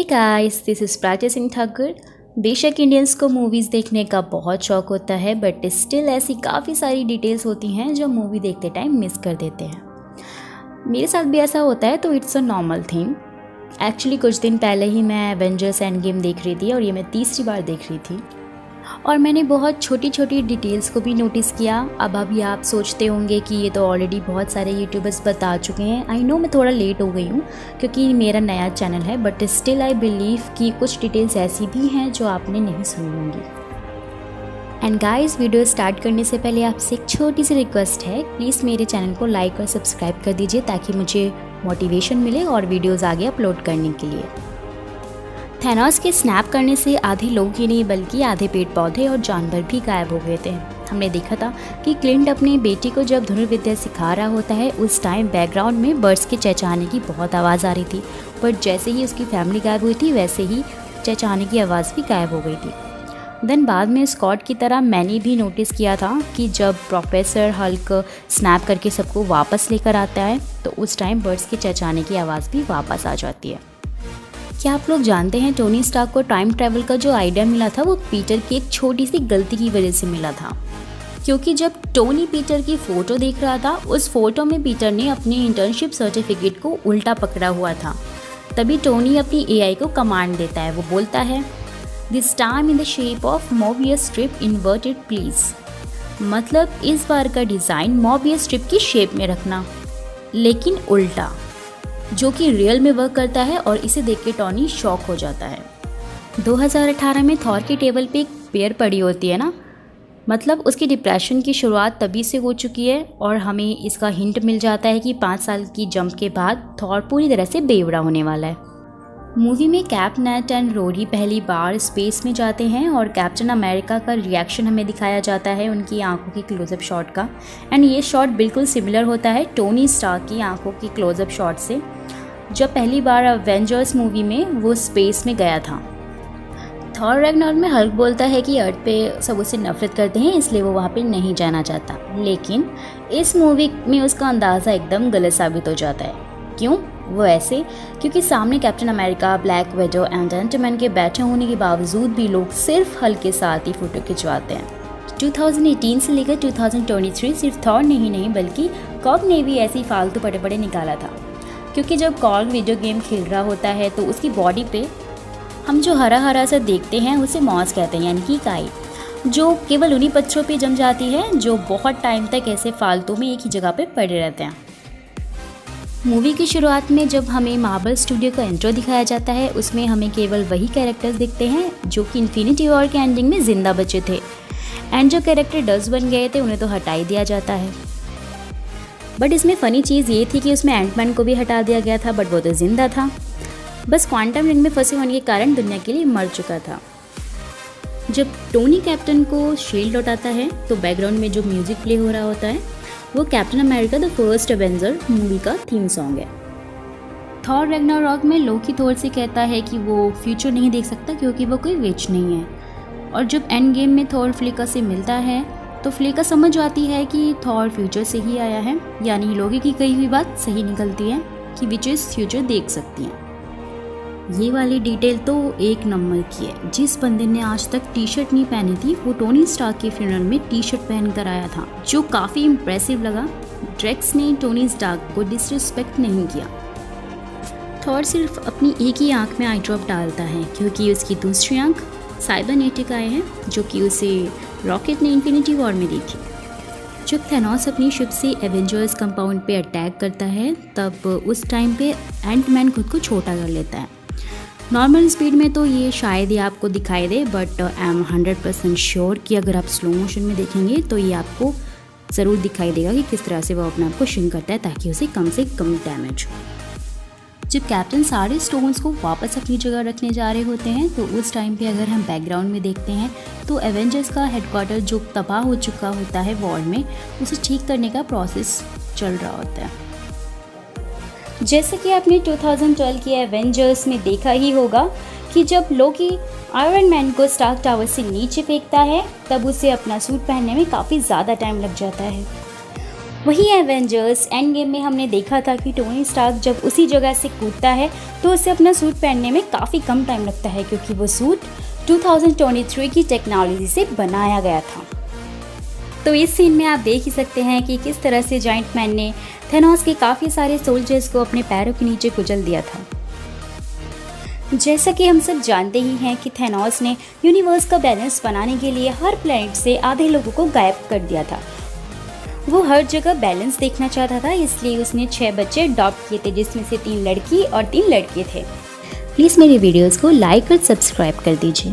Hey guys, this is Prachi Singh Thakur. बेशक Indians को movies देखने का बहुत शौक होता है, बट स्टिल ऐसी काफ़ी सारी डिटेल्स होती हैं जो मूवी देखते टाइम मिस कर देते हैं। मेरे साथ भी ऐसा होता है, तो it's a normal thing. Actually कुछ दिन पहले ही मैं एवेंजर्स एंड गेम देख रही थी और ये मैं तीसरी बार देख रही थी और मैंने बहुत छोटी छोटी डिटेल्स को भी नोटिस किया। अब अभी आप सोचते होंगे कि ये तो ऑलरेडी बहुत सारे यूट्यूबर्स बता चुके हैं। आई नो मैं थोड़ा लेट हो गई हूँ क्योंकि मेरा नया चैनल है, बट स्टिल आई बिलीव कि कुछ डिटेल्स ऐसी भी हैं जो आपने नहीं सुनी होंगी। एंड गाइस, वीडियो स्टार्ट करने से पहले आपसे एक छोटी सी रिक्वेस्ट है, प्लीज़ मेरे चैनल को लाइक और सब्सक्राइब कर दीजिए ताकि मुझे मोटिवेशन मिले और वीडियोज़ आगे अपलोड करने के लिए। थैनोस के स्नैप करने से आधे लोग ही नहीं बल्कि आधे पेड़ पौधे और जानवर भी गायब हो गए थे। हमने देखा था कि क्लिंट अपनी बेटी को जब धनुर्विद्या सिखा रहा होता है, उस टाइम बैकग्राउंड में बर्ड्स के चहचहाने की बहुत आवाज़ आ रही थी, बट जैसे ही उसकी फैमिली गायब हुई थी वैसे ही चहचहाने की आवाज़ भी गायब हो गई थी। देन बाद में स्कॉट की तरह मैंने भी नोटिस किया था कि जब प्रोफेसर हल्क स्नैप करके सबको वापस लेकर आता है तो उस टाइम बर्ड्स के चहचहाने की आवाज़ भी वापस आ जाती है। क्या आप लोग जानते हैं टोनी स्टार्क को टाइम ट्रैवल का जो आइडिया मिला था वो पीटर की एक छोटी सी गलती की वजह से मिला था। क्योंकि जब टोनी पीटर की फ़ोटो देख रहा था, उस फोटो में पीटर ने अपनी इंटर्नशिप सर्टिफिकेट को उल्टा पकड़ा हुआ था। तभी टोनी अपनी एआई को कमांड देता है। वो बोलता है, this time in the shape of Mobius strip inverted please. मतलब इस बार का डिज़ाइन मोबियस स्ट्रिप की शेप में रखना, लेकिन उल्टा, जो कि रियल में वर्क करता है। और इसे देख के टोनी शॉक हो जाता है। 2018 में थॉर की टेबल पे एक पेयर पड़ी होती है ना, मतलब उसकी डिप्रेशन की शुरुआत तभी से हो चुकी है और हमें इसका हिंट मिल जाता है कि 5 साल की जंप के बाद थॉर पूरी तरह से बेवड़ा होने वाला है। मूवी में कैप, नेट एंड रोरी पहली बार स्पेस में जाते हैं और कैप्टन अमेरिका का रिएक्शन हमें दिखाया जाता है उनकी आंखों की क्लोजअप शॉट का। एंड ये शॉट बिल्कुल सिमिलर होता है टोनी स्टार्क की आंखों की क्लोजअप शॉट से, जब पहली बार एवेंजर्स मूवी में वो स्पेस में गया था। थॉर रैग्नारोक में हल्क बोलता है कि अर्थ पे सब उससे नफरत करते हैं, इसलिए वो वहाँ पे नहीं जाना चाहता, लेकिन इस मूवी में उसका अंदाज़ा एकदम गलत साबित हो जाता है। क्यों? वो ऐसे क्योंकि सामने Captain America, Black Widow and Ant Man के बैठे होने के बावजूद भी लोग सिर्फ हल्क के साथ ही फ़ोटो खिंचवाते हैं। 2018 से लेकर 2023 सिर्फ थॉर ने ही नहीं बल्कि कॉग ने भी ऐसी फालतू पटे निकाला था। क्योंकि जब कॉग वीडियो गेम खेल रहा होता है तो उसकी बॉडी पे हम जो हरा हरा सा देखते हैं उसे मॉस कहते हैं, यानी कि काई, जो केवल उन्हीं पत्थरों पे जम जाती है जो बहुत टाइम तक ऐसे फालतू में एक ही जगह पे पड़े रहते हैं। मूवी की शुरुआत में जब हमें मार्वल स्टूडियो का इंट्रो दिखाया जाता है, उसमें हमें केवल वही कैरेक्टर्स दिखते हैं जो कि इन्फिनिटी वॉर के एंडिंग में जिंदा बचे थे, एंड जो कैरेक्टर डस्ट बन गए थे उन्हें तो हटा ही दिया जाता है। बट इसमें फ़नी चीज़ ये थी कि उसमें एंटमैन को भी हटा दिया गया था, बट वो तो जिंदा था, बस क्वांटम रिंग में फंसे होने के कारण दुनिया के लिए मर चुका था। जब टोनी कैप्टन को शील्ड लौटाता है तो बैकग्राउंड में जो म्यूजिक प्ले हो रहा होता है वो captain America the first Avenger movie का थीम सॉन्ग है। थॉर रैग्नारोक में लोकी थोर से कहता है कि वो फ्यूचर नहीं देख सकता क्योंकि वो कोई विच नहीं है, और जब एंड गेम में थॉर फ्लिका से मिलता है तो फ्लिका समझ आती है कि थॉर फ्यूचर से ही आया है, यानी लोकी की कही हुई बात सही निकलती है कि विचेस फ्यूचर देख सकती हैं। ये वाली डिटेल तो एक नंबर की है। जिस बंदे ने आज तक टी शर्ट नहीं पहनी थी वो टोनी स्टार्क के फ्यूनरल में टी शर्ट पहन कर आया था, जो काफ़ी इम्प्रेसिव लगा। ड्रेक्स ने टोनी स्टार्क को डिसरिस्पेक्ट नहीं किया। थॉर सिर्फ अपनी एक ही आंख में आई ड्रॉप डालता है क्योंकि उसकी दूसरी आंख साइबरनेटिक आए हैं, जो कि उसे रॉकेट ने इन्फिनिटी वॉर में दी थी। जब थैनोस अपनी शिप से एवेंजर्स कंपाउंड पे अटैक करता है तब उस टाइम पे एंटमैन खुद को छोटा कर लेता है। नॉर्मल स्पीड में तो ये शायद ही आपको दिखाई दे, बट आई एम 100% श्योर कि अगर आप स्लो मोशन में देखेंगे तो ये आपको ज़रूर दिखाई देगा कि किस तरह से वो अपने आप को श्रिंक करता है ताकि उसे कम से कम डैमेज हो। जब कैप्टन सारे स्टोन्स को वापस अपनी जगह रखने जा रहे होते हैं तो उस टाइम पे अगर हम बैकग्राउंड में देखते हैं तो एवेंजर्स का हेडक्वार्टर जो तबाह हो चुका होता है वॉर में, उसे ठीक करने का प्रोसेस चल रहा होता है। जैसे कि आपने 2012 की एवेंजर्स में देखा ही होगा कि जब लोकी आयरन मैन को स्टार्क टावर से नीचे फेंकता है तब उसे अपना सूट पहनने में काफ़ी ज़्यादा टाइम लग जाता है। वही एवेंजर्स एंड गेम में हमने देखा था कि टोनी स्टार्क जब उसी जगह से कूदता है तो उसे अपना सूट पहनने में काफ़ी कम टाइम लगता है, क्योंकि वो सूट 2023 की टेक्नोलॉजी से बनाया गया था। तो इस सीन में आप देख ही सकते हैं कि किस तरह से जायंट मैन ने थेनोस के काफ़ी सारे सोल्जर्स को अपने पैरों के नीचे कुचल दिया था। जैसा कि हम सब जानते ही हैं कि थेनोस ने यूनिवर्स का बैलेंस बनाने के लिए हर प्लैनेट से आधे लोगों को गायब कर दिया था। वो हर जगह बैलेंस देखना चाहता था, इसलिए उसने 6 बच्चे अडॉप्ट किए थे, जिसमें से 3 लड़की और 3 लड़के थे। प्लीज़ मेरी वीडियोस को लाइक और सब्सक्राइब कर दीजिए।